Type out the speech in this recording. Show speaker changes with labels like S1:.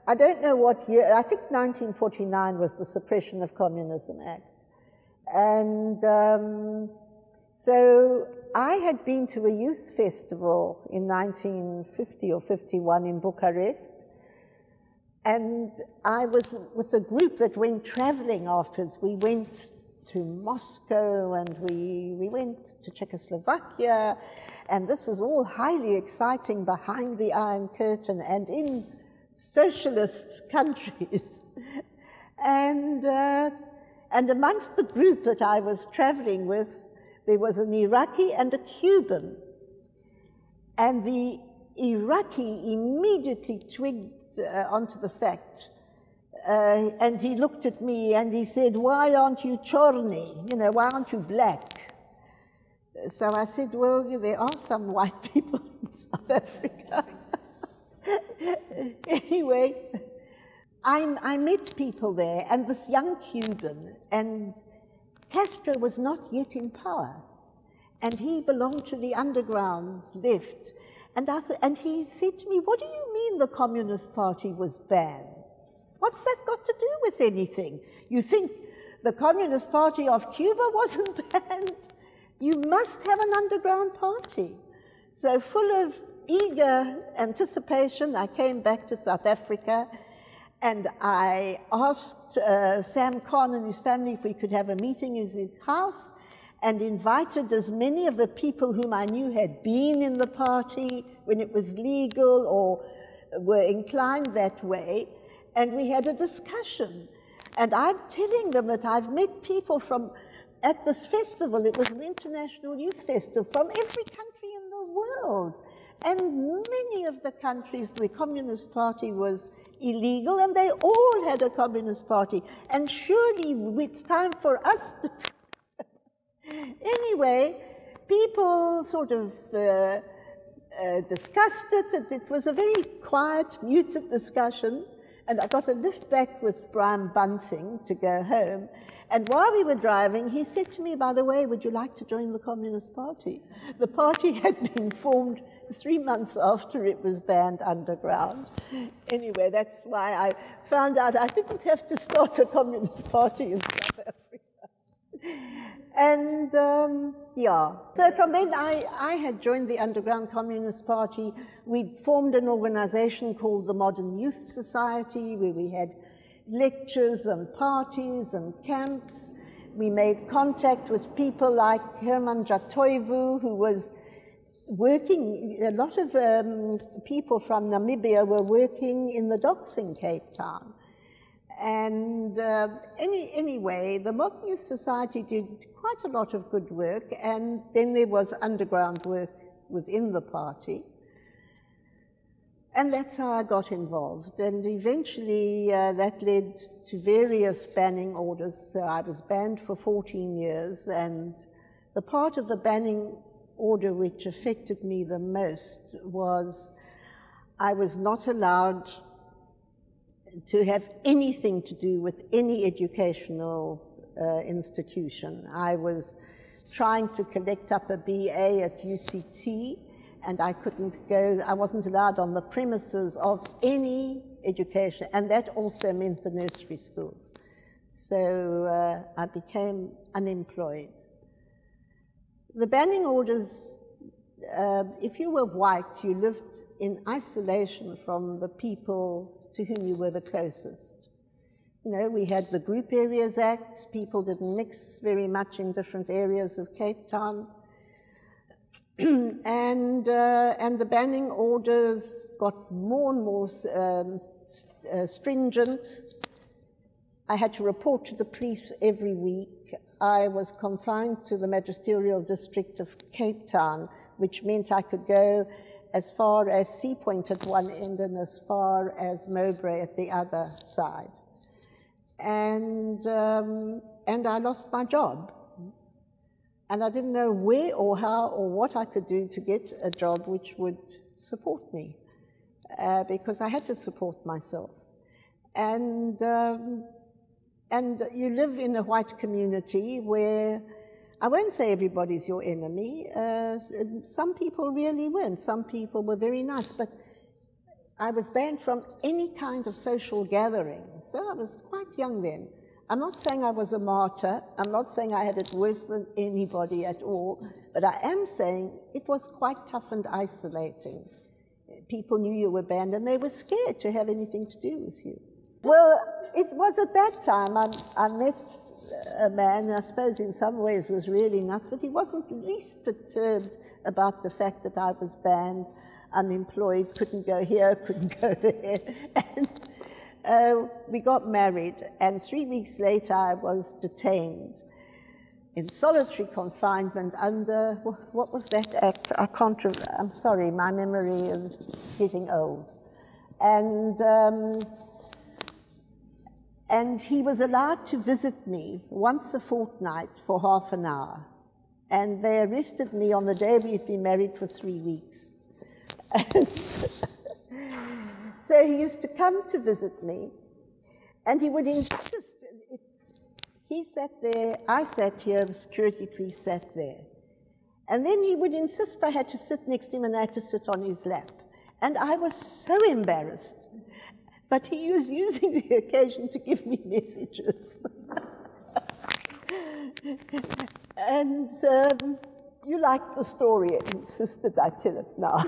S1: I don't know what year, I think 1949 was the Suppression of Communism Act. And so I had been to a youth festival in 1950 or 51 in Bucharest, and I was with a group that went traveling afterwards. We went to Moscow and we went to Czechoslovakia, and this was all highly exciting behind the Iron Curtain and in socialist countries. And amongst the group that I was traveling with, there was an Iraqi and a Cuban. And the Iraqi immediately twigged onto the fact, and he looked at me and he said, "Why aren't you chorny? You know, why aren't you black?" So I said, "Well, there are some white people in South Africa." Anyway, I met people there, and this young Cuban, and Castro was not yet in power, and he belonged to the underground left, and he said to me, "What do you mean the Communist Party was banned? What's that got to do with anything? You think the Communist Party of Cuba wasn't banned? You must have an underground party." So full of eager anticipation, I came back to South Africa, and I asked Sam Khan and his family if we could have a meeting in his house, and invited as many of the people whom I knew had been in the party when it was legal or were inclined that way, and we had a discussion. And I'm telling them that I've met people at this festival, it was an international youth festival, from every country in the world. And many of the countries, the Communist Party was illegal, and they all had a Communist Party. And surely it's time for us to... Anyway, people sort of discussed it, and it was a very quiet, muted discussion. And I got a lift back with Brian Bunting to go home. And while we were driving, he said to me, "By the way, would you like to join the Communist Party?" The party had been formed 3 months after it was banned underground. Anyway, that's why I found out I didn't have to start a Communist Party in South Africa. And yeah, so from then I had joined the Underground Communist Party. We'd formed an organization called the Modern Youth Society, where we had lectures and parties and camps. We made contact with people like Herman Jatoivu, who was working, a lot of people from Namibia were working in the docks in Cape Town. And anyway, the Modern Youth Society did quite a lot of good work, and then there was underground work within the party. And that's how I got involved. And eventually that led to various banning orders. So I was banned for 14 years, and the part of the banning order which affected me the most was I was not allowed to have anything to do with any educational institution. I was trying to collect up a BA at UCT, and I couldn't go, I wasn't allowed on the premises of any education, and that also meant the nursery schools. So I became unemployed. The banning orders, if you were white, you lived in isolation from the people to whom you were the closest. You know, we had the Group Areas Act. People didn't mix very much in different areas of Cape Town. And the banning orders got more and more stringent. I had to report to the police every week. I was confined to the magisterial district of Cape Town, which meant I could go as far as Sea Point at one end and as far as Mowbray at the other side. And I lost my job. And I didn't know where or how or what I could do to get a job which would support me, because I had to support myself. And you live in a white community where, I won't say everybody's your enemy. Some people really weren't. Some people were very nice. But I was banned from any kind of social gathering. So I was quite young then. I'm not saying I was a martyr. I'm not saying I had it worse than anybody at all. But I am saying it was quite tough and isolating. People knew you were banned and they were scared to have anything to do with you. Well, it was at that time I met a man, I suppose in some ways was really nuts, but he wasn't least perturbed about the fact that I was banned, unemployed, couldn't go here, couldn't go there. And we got married, and 3 weeks later I was detained in solitary confinement under, what was that act? I can't remember. I'm sorry, my memory is getting old. And he was allowed to visit me once a fortnight for half an hour. And they arrested me on the day we'd been married for 3 weeks. And so he used to come to visit me, and he would insist. He sat there, I sat here, the security police sat there. And then he would insist I had to sit next to him and I had to sit on his lap. And I was so embarrassed. But he was using the occasion to give me messages. And you liked the story, I insisted I tell it now.